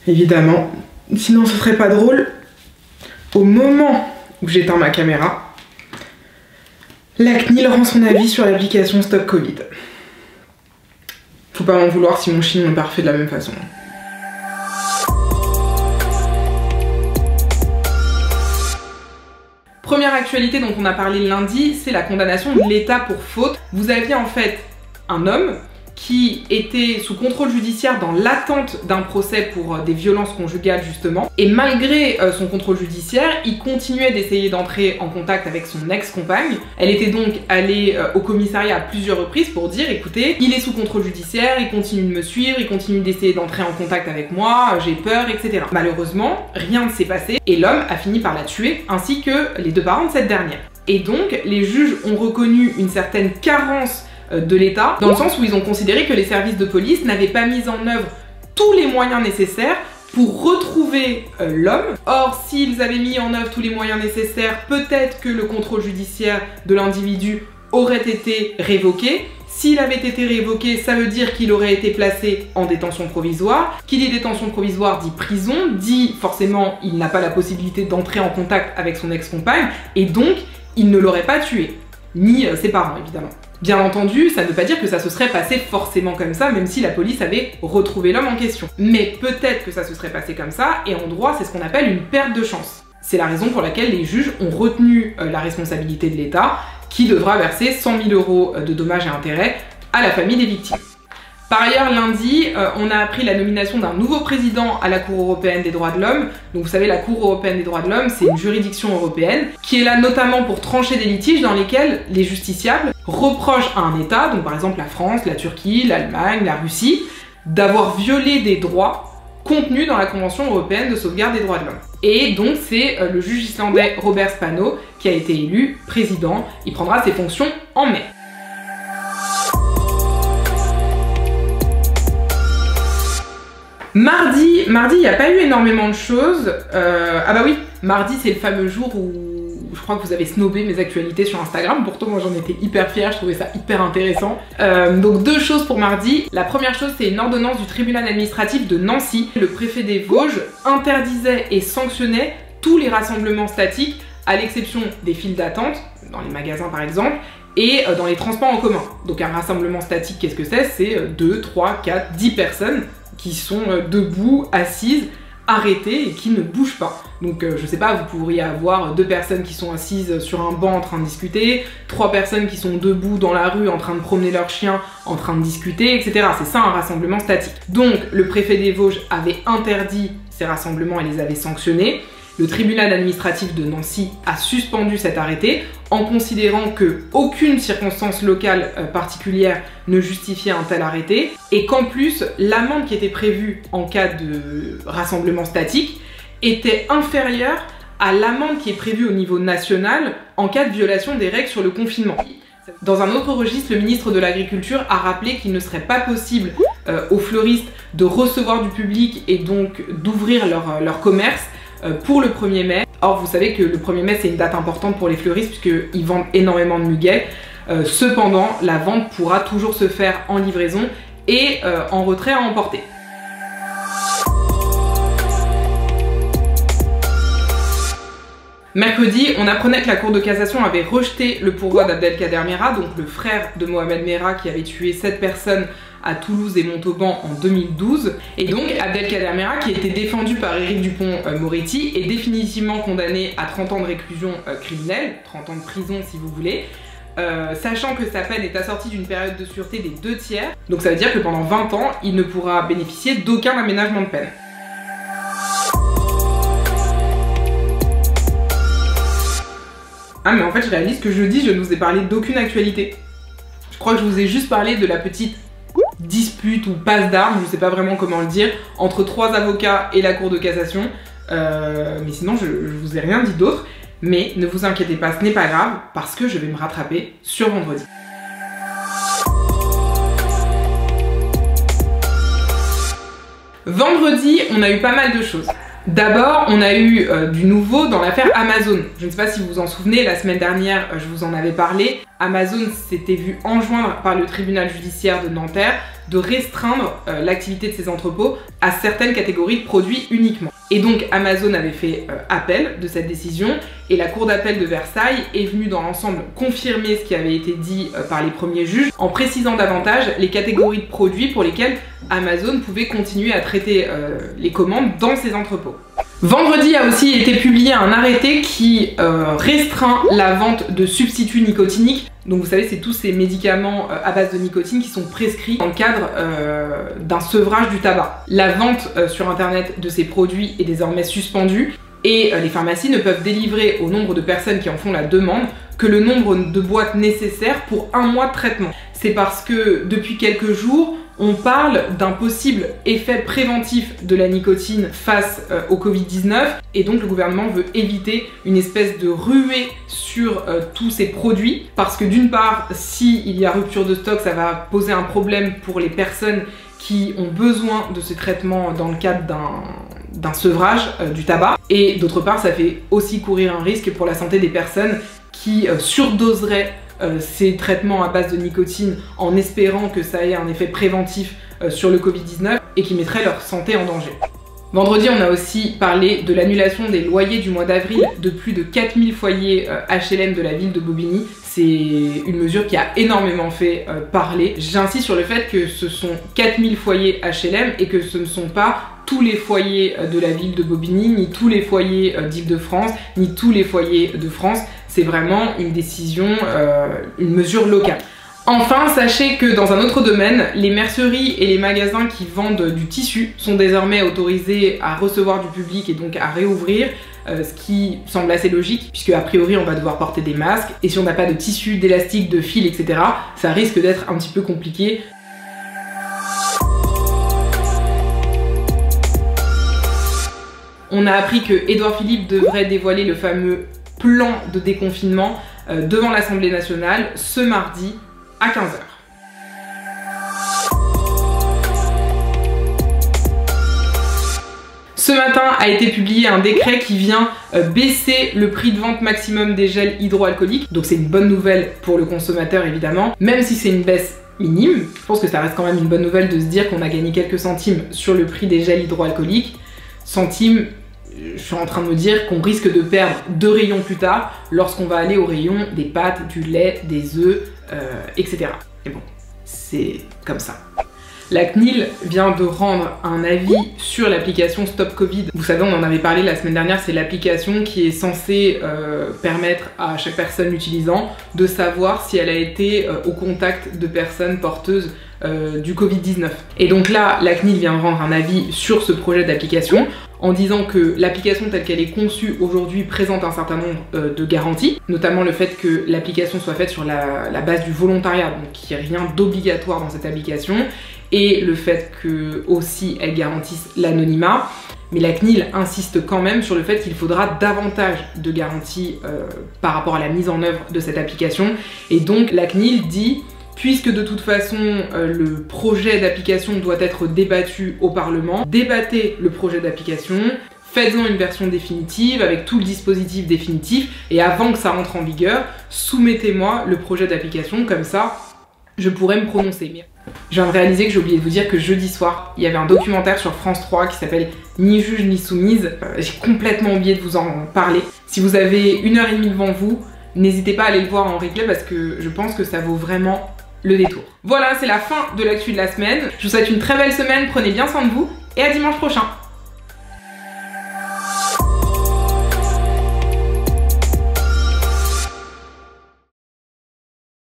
évidemment. Sinon ce serait pas drôle. Au moment où j'éteins ma caméra, la CNIL rend son avis sur l'application Stop Covid. Faut pas m'en vouloir si mon chignon est pas refait de la même façon. Première actualité dont on a parlé lundi, c'est la condamnation de l'État pour faute. Vous aviez en fait un homme qui était sous contrôle judiciaire dans l'attente d'un procès pour des violences conjugales justement. Et malgré son contrôle judiciaire, il continuait d'essayer d'entrer en contact avec son ex-compagne. Elle était donc allée au commissariat à plusieurs reprises pour dire écoutez, il est sous contrôle judiciaire, il continue de me suivre, il continue d'essayer d'entrer en contact avec moi, j'ai peur, etc. Malheureusement, rien ne s'est passé et l'homme a fini par la tuer, ainsi que les deux parents de cette dernière. Et donc, les juges ont reconnu une certaine carence de l'État, dans le sens où ils ont considéré que les services de police n'avaient pas mis en œuvre tous les moyens nécessaires pour retrouver l'homme. Or, s'ils avaient mis en œuvre tous les moyens nécessaires, peut-être que le contrôle judiciaire de l'individu aurait été révoqué. S'il avait été révoqué, ça veut dire qu'il aurait été placé en détention provisoire. Qui dit détention provisoire dit prison, dit forcément il n'a pas la possibilité d'entrer en contact avec son ex-compagne, et donc il ne l'aurait pas tué, ni ses parents évidemment. Bien entendu, ça ne veut pas dire que ça se serait passé forcément comme ça, même si la police avait retrouvé l'homme en question. Mais peut-être que ça se serait passé comme ça, et en droit, c'est ce qu'on appelle une perte de chance. C'est la raison pour laquelle les juges ont retenu la responsabilité de l'État, qui devra verser 100 000 € de dommages et intérêts à la famille des victimes. Par ailleurs, lundi, on a appris la nomination d'un nouveau président à la Cour européenne des droits de l'homme. Donc vous savez, la Cour européenne des droits de l'homme, c'est une juridiction européenne qui est là notamment pour trancher des litiges dans lesquels les justiciables reprochent à un État, donc par exemple la France, la Turquie, l'Allemagne, la Russie, d'avoir violé des droits contenus dans la Convention européenne de sauvegarde des droits de l'homme. Et donc c'est le juge islandais Robert Spano qui a été élu président. Il prendra ses fonctions en mai. Mardi, il n'y a pas eu énormément de choses. Ah bah oui, mardi c'est le fameux jour où je crois que vous avez snobé mes actualités sur Instagram. Pourtant moi j'en étais hyper fière, je trouvais ça hyper intéressant. Donc deux choses pour mardi. La première chose, c'est une ordonnance du tribunal administratif de Nancy. Le préfet des Vosges interdisait et sanctionnait tous les rassemblements statiques, à l'exception des files d'attente, dans les magasins par exemple, et dans les transports en commun. Donc un rassemblement statique, qu'est-ce que c'est? C'est 2, 3, 4, 10 personnes qui sont debout, assises, arrêtées et qui ne bougent pas. Donc je sais pas, vous pourriez avoir 2 personnes qui sont assises sur un banc en train de discuter, 3 personnes qui sont debout dans la rue en train de promener leur chien, en train de discuter, etc. C'est ça un rassemblement statique. Donc le préfet des Vosges avait interdit ces rassemblements et les avait sanctionnés. Le tribunal administratif de Nancy a suspendu cet arrêté en considérant que aucune circonstance locale particulière ne justifiait un tel arrêté et qu'en plus l'amende qui était prévue en cas de rassemblement statique était inférieure à l'amende qui est prévue au niveau national en cas de violation des règles sur le confinement. Dans un autre registre, le ministre de l'Agriculture a rappelé qu'il ne serait pas possible aux fleuristes de recevoir du public et donc d'ouvrir leur commerce pour le 1er mai. Or, vous savez que le 1er mai, c'est une date importante pour les fleuristes puisqu'ils vendent énormément de muguets. Cependant, la vente pourra toujours se faire en livraison et en retrait à emporter. Mercredi, on apprenait que la Cour de cassation avait rejeté le pourvoi d'Abdelkader Mera, donc le frère de Mohamed Merah qui avait tué 7 personnes à Toulouse et Montauban en 2012. Et donc Abdelkader Mera, qui était défendu par Éric Dupond-Moretti, est définitivement condamné à 30 ans de réclusion criminelle, 30 ans de prison si vous voulez, sachant que sa peine est assortie d'une période de sûreté des 2/3. Donc ça veut dire que pendant 20 ans, il ne pourra bénéficier d'aucun aménagement de peine. Ah mais en fait je réalise que jeudi je ne vous ai parlé d'aucune actualité. Je crois que je vous ai juste parlé de la petite dispute ou passe d'armes, je sais pas vraiment comment le dire, entre 3 avocats et la Cour de cassation. Mais sinon je vous ai rien dit d'autre. Mais ne vous inquiétez pas, ce n'est pas grave parce que je vais me rattraper sur vendredi. Vendredi, on a eu pas mal de choses. D'abord, on a eu du nouveau dans l'affaire Amazon. Je ne sais pas si vous vous en souvenez, la semaine dernière, je vous en avais parlé. Amazon s'était vu enjoindre par le tribunal judiciaire de Nanterre de restreindre l'activité de ces entrepôts à certaines catégories de produits uniquement. Et donc Amazon avait fait appel de cette décision et la cour d'appel de Versailles est venue dans l'ensemble confirmer ce qui avait été dit par les premiers juges en précisant davantage les catégories de produits pour lesquels Amazon pouvait continuer à traiter les commandes dans ses entrepôts. Vendredi a aussi été publié un arrêté qui restreint la vente de substituts nicotiniques. Donc vous savez, c'est tous ces médicaments à base de nicotine qui sont prescrits dans le cadre d'un sevrage du tabac. La vente sur internet de ces produits est désormais suspendue et les pharmacies ne peuvent délivrer au nombre de personnes qui en font la demande que le nombre de boîtes nécessaires pour 1 mois de traitement. C'est parce que depuis quelques jours, on parle d'un possible effet préventif de la nicotine face au Covid-19 et donc le gouvernement veut éviter une espèce de ruée sur tous ces produits parce que d'une part, s'il y a rupture de stock, ça va poser un problème pour les personnes qui ont besoin de ce traitement dans le cadre d'un sevrage du tabac et d'autre part, ça fait aussi courir un risque pour la santé des personnes qui surdoseraient ces traitements à base de nicotine en espérant que ça ait un effet préventif sur le Covid-19 et qui mettrait leur santé en danger. Vendredi, on a aussi parlé de l'annulation des loyers du mois d'avril de plus de 4000 foyers HLM de la ville de Bobigny. C'est une mesure qui a énormément fait parler. J'insiste sur le fait que ce sont 4000 foyers HLM et que ce ne sont pas tous les foyers de la ville de Bobigny, ni tous les foyers d'Île-de-France, ni tous les foyers de France. C'est vraiment une décision, une mesure locale. Enfin, sachez que dans un autre domaine, les merceries et les magasins qui vendent du tissu sont désormais autorisés à recevoir du public et donc à réouvrir, ce qui semble assez logique puisque a priori on va devoir porter des masques et si on n'a pas de tissu, d'élastique, de fil, etc., ça risque d'être un petit peu compliqué. On a appris que Édouard Philippe devrait dévoiler le fameux plan de déconfinement devant l'Assemblée nationale ce mardi à 15h. Ce matin a été publié un décret qui vient baisser le prix de vente maximum des gels hydroalcooliques. Donc c'est une bonne nouvelle pour le consommateur évidemment, même si c'est une baisse minime. Je pense que ça reste quand même une bonne nouvelle de se dire qu'on a gagné quelques centimes sur le prix des gels hydroalcooliques. Centimes, je suis en train de me dire qu'on risque de perdre 2 rayons plus tard lorsqu'on va aller au rayon des pâtes, du lait, des œufs, etc. Et bon, c'est comme ça. La CNIL vient de rendre un avis sur l'application Stop Covid. Vous savez, on en avait parlé la semaine dernière, c'est l'application qui est censée permettre à chaque personne l'utilisant de savoir si elle a été au contact de personnes porteuses du Covid-19. Et donc là, la CNIL vient de rendre un avis sur ce projet d'application en disant que l'application telle qu'elle est conçue aujourd'hui présente un certain nombre de garanties, notamment le fait que l'application soit faite sur la base du volontariat, donc qu'il n'y ait rien d'obligatoire dans cette application, et le fait que aussi elle garantisse l'anonymat. Mais la CNIL insiste quand même sur le fait qu'il faudra davantage de garanties par rapport à la mise en œuvre de cette application. Et donc la CNIL dit, puisque de toute façon le projet d'application doit être débattu au Parlement, débattez le projet d'application, faites-en une version définitive avec tout le dispositif définitif et avant que ça rentre en vigueur, soumettez-moi le projet d'application, comme ça je pourrais me prononcer. Mais je viens de réaliser que j'ai oublié de vous dire que jeudi soir, il y avait un documentaire sur France 3 qui s'appelle Ni juge ni soumise. J'ai complètement oublié de vous en parler. Si vous avez 1h30 devant vous, n'hésitez pas à aller le voir en replay parce que je pense que ça vaut vraiment le détour. Voilà, c'est la fin de l'actu de la semaine. Je vous souhaite une très belle semaine, prenez bien soin de vous et à dimanche prochain.